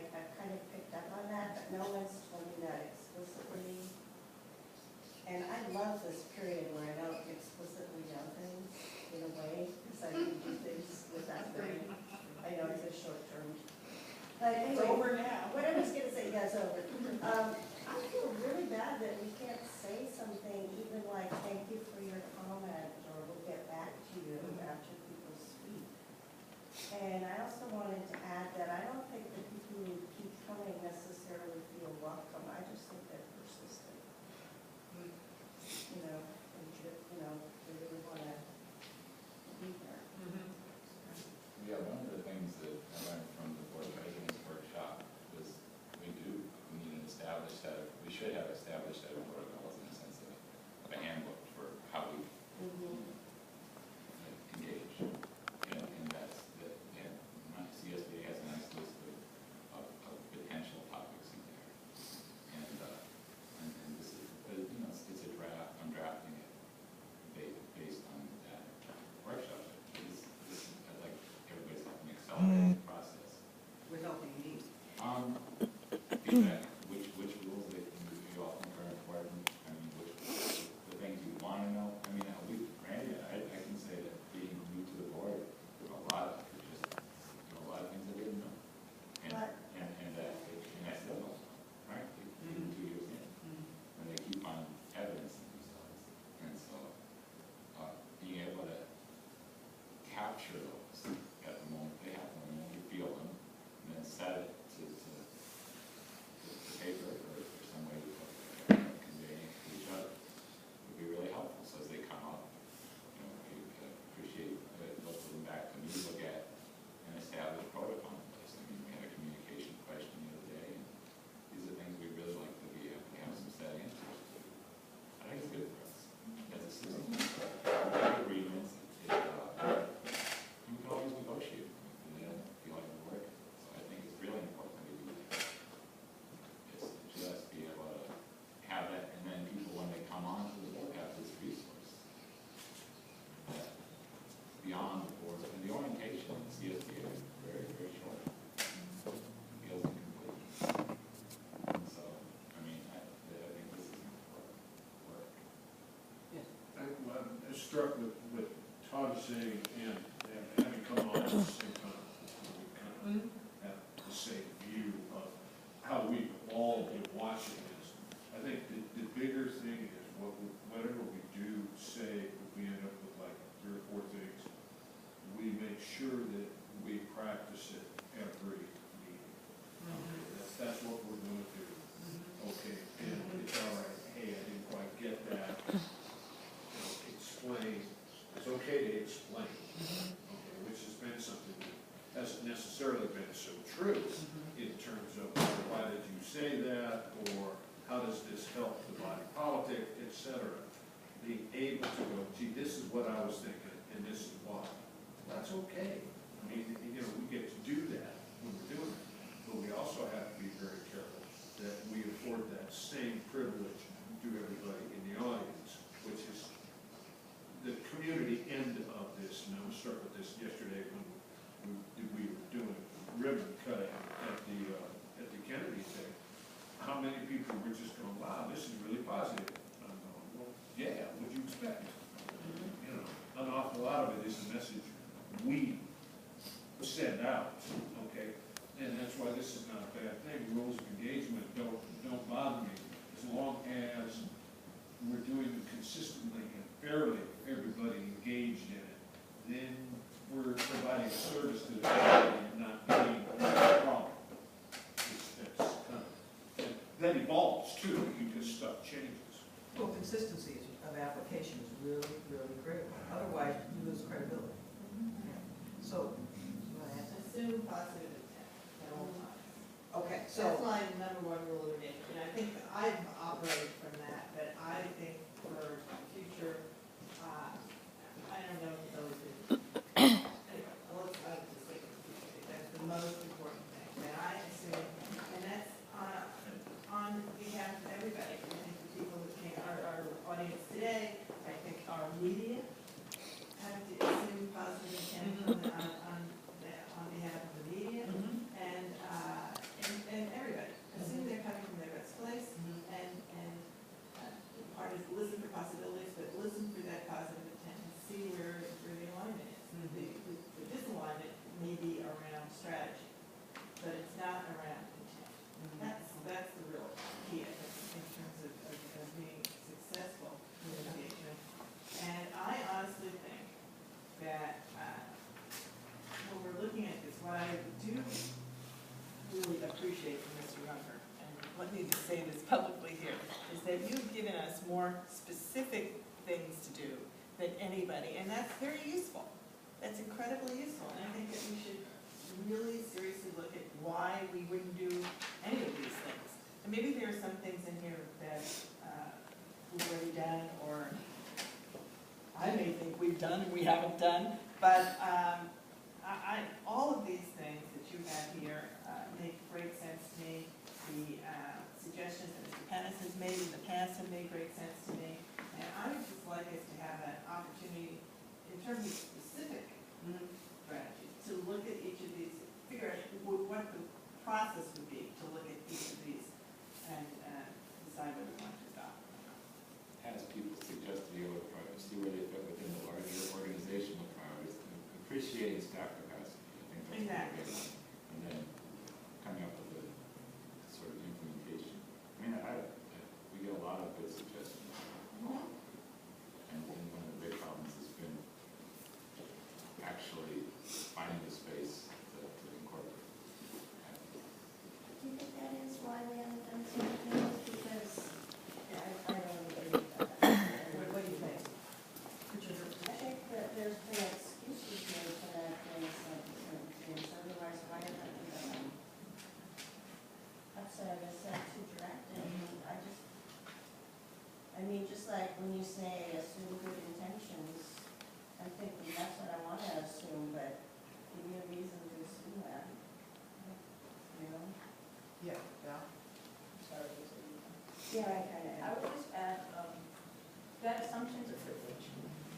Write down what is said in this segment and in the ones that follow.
I've kind of picked up on that, but no one's told me that explicitly. And I love this period where I don't explicitly know things in a way, because I can do things without brain. I know it's a short term. But anyway, It's over now. what I was going to say, yeah, it's over. I feel really bad that we can't say something even like, thank you for your comment, or we'll get back to you after people speak. And I also wanted to add that I don't think the people who keep coming necessarily feel welcome. I just think they're persistent. You know, and they really want to be there. Yeah, one of the things that I learned from the board president's workshop was we need an established set of, we should have established set of protocols in the sense of a handbook for how we engage. And that's that. Yeah, CSBA has a nice list of potential topics in there. And this is, it's a draft. I'm drafting it based on that workshop. I'd like everybody's helping accelerate the process. We're helping you. Feedback, which rules that you all think are important. I mean, the things you want to know. I mean, Randy, I can say that being new to the board, there are a lot of things I didn't know, and I still don't know, right? Even 2 years in, and they keep on evidencing themselves, and so being able to capture those at the moment they happen, when you feel them, and then set it to paper or some way to convey it to each other would be really helpful. So as they come up, I appreciate looking back to me, look at an established protocol in place. I mean, we had a communication question the other day, and these are things we really like to be able to have some set answers to. I think it's good for us as a system. We have agreements. You can always negotiate if they don't feel like it's working. So I think it's really important that we do that. It's just be able to have that, and then people, when they come on to the board, have this resource that beyond the board. And the orientation in CSBA is very, very short. Feels incomplete. And so, I mean, I think this is important work. I'm struck with what Todd is saying, and having come on at the same time, we kind of have the same view of how we've all been watching this. I think the bigger thing is whatever we do, say, if we end up with like 3 or 4 things, we make sure that we practice it every meeting. That's what we're going to do. Okay, and it's all right. Hey, I didn't quite get that. Explain. It's okay to explain. Okay, which has been something that hasn't necessarily been so true in terms of why did you say that, or how does this help the body politic, etc. Being able to go, gee, this is what I was thinking, and this is why. That's okay. I mean, we get to do that when we're doing it, but we also have to be very careful that we afford that same privilege to everybody in the audience, which is the community end of this. And I was struck with this yesterday when we were doing ribbon cutting at the Kennedy thing. How many people were just going, wow, this is really positive. I'm going, well, yeah, what'd you expect? An awful lot of it is the message we send out, okay? And that's why this is not a bad thing. Rules of engagement don't bother me as long as we're doing it consistently and fairly, everybody engaged in it. Then we're providing service to the community and not being a problem. That's kind of, that evolves too because stuff changes. Well, consistency of application is really, really critical. Otherwise, you lose credibility. So, assume positive intent at all times. okay, That's so my #1 rule of engagement. And I think that I've operated from that, but I think for future, I don't know if those are, anyway, let's just say that's the most important thing that I assume, and that's on behalf of everybody. I think the people who came, our audience today, I think our media have to assume positive intent on behalf of the media, and possibilities, but listen for that positive intent and see where the alignment is. The disalignment may be around strategy, but it's not around intent. That's the real key, I think, in terms of being successful in engagement. And I honestly think that when we're looking at this, what I do really appreciate from Mr. Younger, and let me just say this publicly here, is that you've given us more specific things to do than anybody, and that's very useful. That's incredibly useful, and I think that we should really seriously look at why we wouldn't do any of these things. And maybe there are some things in here that we've already done, or I may think we've done and we haven't done, but all of these things that you have here make great sense to me. The suggestions that Mr. Pettis has made in the past have made great sense to me. And I would just like us to have an opportunity, in terms of specific strategies, to look at each of these, figure out what the process would be to look at each of these and decide what we want to adopt. As people suggest to be able to see where they fit within the larger organizational priorities, appreciating staff capacity, I think that's Exactly. a big one. And then coming up with a sort of implementation. I mean, we get a lot of good suggestions. And one of the big problems has been actually finding the space to incorporate. Do you think that is why we haven't done some things? Because I don't agree with that. What do you think? I think that there's been excuses made for not doing certain things, otherwise why haven't we done them? That's why I said too directed. I mean, just like when you say assume good intentions, I'm thinking that's what I want to assume, but give me a reason to assume that. You know? Yeah. Sorry. Yeah, I kind of. I would just add, that assumptions are privilege.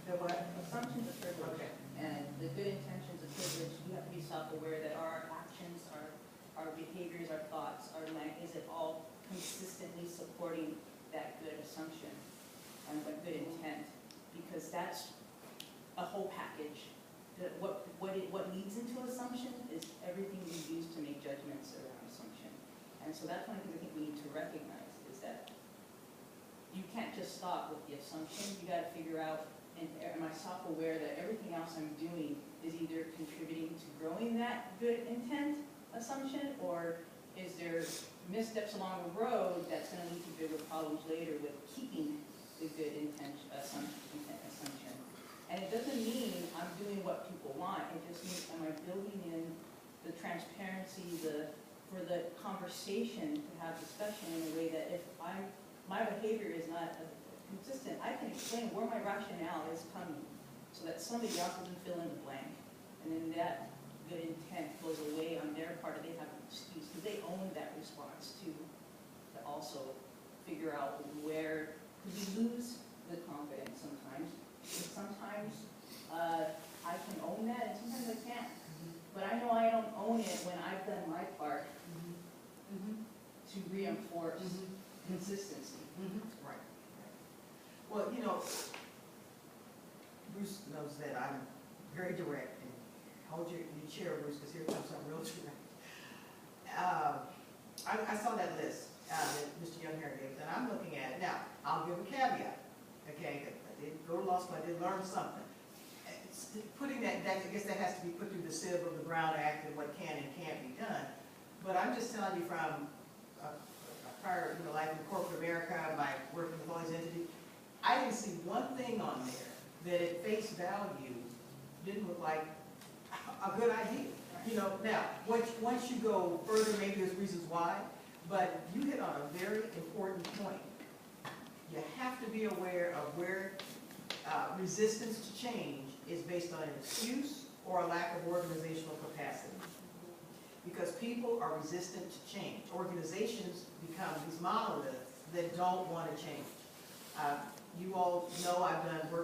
The what? Assumptions are privilege. Okay. And the good intentions of privilege, you have to be self-aware that our actions, our behaviors, our thoughts, our language, is it all consistently supporting that good assumption and that good intent? Because that's a whole package. What leads into assumption is everything we use to make judgments around assumption. And so that's one of the things I think we need to recognize, is that you can't just stop with the assumption. You got to figure out, am I self-aware that everything else I'm doing is either contributing to growing that good intent assumption, or is there missteps along the road that's going to lead to bigger problems later with keeping the good intent assumption. And it doesn't mean I'm doing what people want. It just means, am I building in the transparency, for the conversation to have discussion in a way that if my behavior is not consistent, I can explain where my rationale is coming so that somebody else doesn't fill in the blank. And then that good intent goes away on their part, and they have an excuse, because they own that response too, to also figure out where, because we lose the confidence sometimes. And sometimes I can own that, and sometimes I can't. But I know I don't own it when I've done my part to reinforce consistency. Right. Well, you know, Bruce knows that I'm very direct, and hold your chair, Bruce, because here comes something real direct. I saw that list that Mr. Younghair gave, and I'm looking at it. Now, I'll give a caveat, okay? I didn't go to law school, I did learn something. Putting that, I guess that has to be put through the sieve of the Brown Act and what can and can't be done. But I'm just telling you from a prior life in corporate America, by working with all these entities, I didn't see one thing on there that at face value didn't look like a good idea. You know, now, once you go further, maybe there's reasons why, but you hit on a very important point. You have to be aware of where resistance to change is based on an excuse or a lack of organizational capacity. Because people are resistant to change. Organizations become these monoliths that don't want to change. You all know I've done work